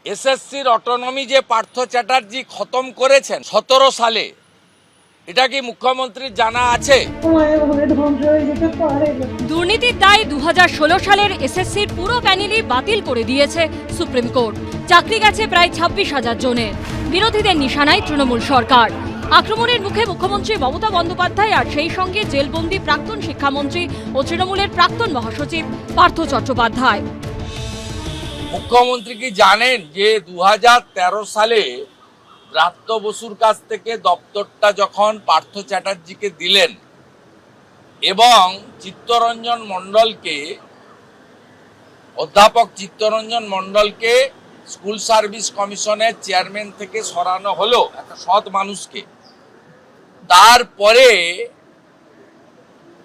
এসএসসির অটোনমি যে পার্থ চ্যাটার্জি খতম করেছেন 17 সালে, এটা কি মুখ্যমন্ত্রীর জানা আছে? দুর্নীতির দায়ে 2016 সালের এসএসসির পুরো প্যানেলই বাতিল করে দিয়েছে সুপ্রিম কোর্ট। চাকরি গেছে প্রায় 26,000 জনের। বিরোধীদের নিশানায় তৃণমূল সরকার। আক্রমণের মুখে মুখ্যমন্ত্রী মমতা বন্দ্যোপাধ্যায় আর সেই সঙ্গে জেলবন্দি প্রাক্তন শিক্ষামন্ত্রী ও তৃণমূলের প্রাক্তন মহাসচিব পার্থ চট্টোপাধ্যায়। মুখ্যমন্ত্রী কি জানেন যে 2013 সালে ব্রাত্য বসুর কাছ থেকে দপ্তরটা যখন পার্থ চ্যাটার্জিকে দিলেন এবং অধ্যাপক চিত্তরঞ্জন মণ্ডলকে স্কুল সার্ভিস কমিশনের চেয়ারম্যান থেকে সরানো হলো, একটা সৎ মানুষকে, তারপরে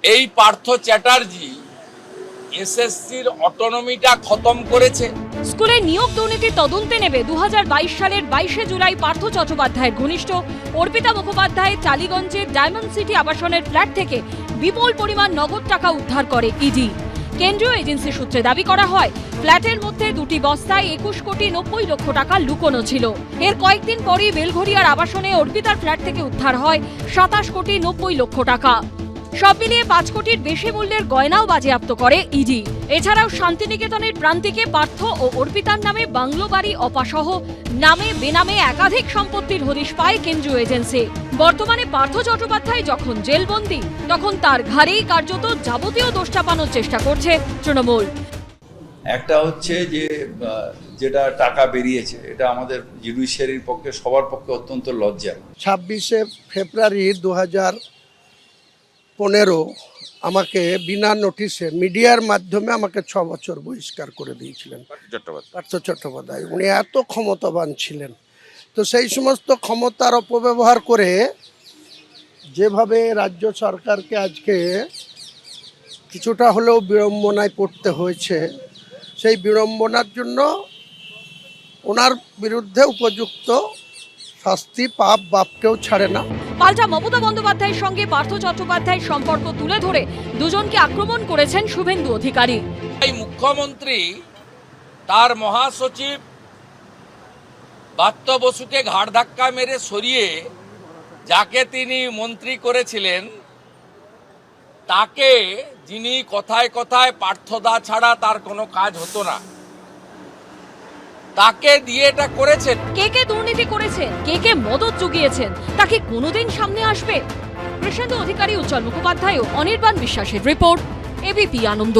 এই পার্থ চ্যাটার্জি এসএসসির অটোনমিটা খতম করেছে। স্কুলে নিয়োগ দুর্নীতি তদন্তে নেবে 2022 সালের 22শে জুলাই পার্থ চট্টোপাধ্যায়ের ঘনিষ্ঠ অর্পিতা মুখোপাধ্যায় টালিগঞ্জের ডায়মন্ড সিটি আবাসনের ফ্ল্যাট থেকে বিপুল পরিমাণ নগদ টাকা উদ্ধার করে ইডি। কেন্দ্রীয় এজেন্সি সূত্রে দাবি করা হয়, ফ্ল্যাটের মধ্যে দুটি বস্তায় 21 কোটি 90 লক্ষ টাকা লুকোনো ছিল। এর কয়েকদিন পরই বেলঘরিয়ার আবাসনে অর্পিতার ফ্ল্যাট থেকে উদ্ধার হয় 27 কোটি 90 লক্ষ টাকা। সব মিলিয়ে 5 কোটির বেশি মূল্যের গয়নাও বাজেয়াপ্ত করে ইডি। এছাড়াও শান্তিনিকেতনের প্রান্তিকে পার্থ ও অর্পিতার নামে বাংলো বাড়ি অপাসহ নামে বেনামে একাধিক সম্পত্তির হদিশ পায় কেন্দ্রীয় এজেন্সি। বর্তমানে পার্থ চট্টোপাধ্যায় যখন জেলবন্দি, তখন তার ঘাড়েই কার্যত যাবতীয় দোষ চাপানোর চেষ্টা করছে তৃণমূল। একটা হচ্ছে যে যেটা টাকা বেরিয়েছে, এটা আমাদের জুডিশিয়ারির পক্ষে, সবার পক্ষে অত্যন্ত লজ্জা। 26শে ফেব্রুয়ারি 2015 আমাকে বিনা নোটিশে মিডিয়ার মাধ্যমে আমাকে 6 বছর বহিষ্কার করে দিয়েছিলেন পার্থ চট্টোপাধ্যায়। উনি এত ক্ষমতাবান ছিলেন, তো সেই সমস্ত ক্ষমতার অপব্যবহার করে যেভাবে রাজ্য সরকারকে আজকে কিছুটা হলেও বিড়ম্বনায় পড়তে হয়েছে, সেই বিড়ম্বনার জন্য ওনার বিরুদ্ধে উপযুক্ত শাস্তি পাপ বাপকেও ছাড়ে না। পাল্টা মমতা বন্দ্যোপাধ্যায়ের সঙ্গে পার্থ চট্টোপাধ্যায়ের সম্পর্ক তুলে ধরে দুজনকে আক্রমণ করেছেন শুভেন্দু অধিকারী। এই মুখ্যমন্ত্রী তার মহাসচিব ব্রাত্য বসুকে ঘাড় ধাক্কা মেরে সরিয়ে যাকে তিনি মন্ত্রী করেছিলেন, তাকে, যিনি কথায় কথায় পার্থদা ছাড়া তার কোনো কাজ হতো না, তাকে দিয়ে এটা করেছেন। কে কে দুর্নীতি করেছেন, কে কে মদত জুগিয়েছেন, তাকে কোনোদিন সামনে আসবে? কৃষ্ণেন্দু অধিকারী, উজ্জ্বল মুখোপাধ্যায় ও অনির্বাণ বিশ্বাসের রিপোর্ট, এবিপি আনন্দ।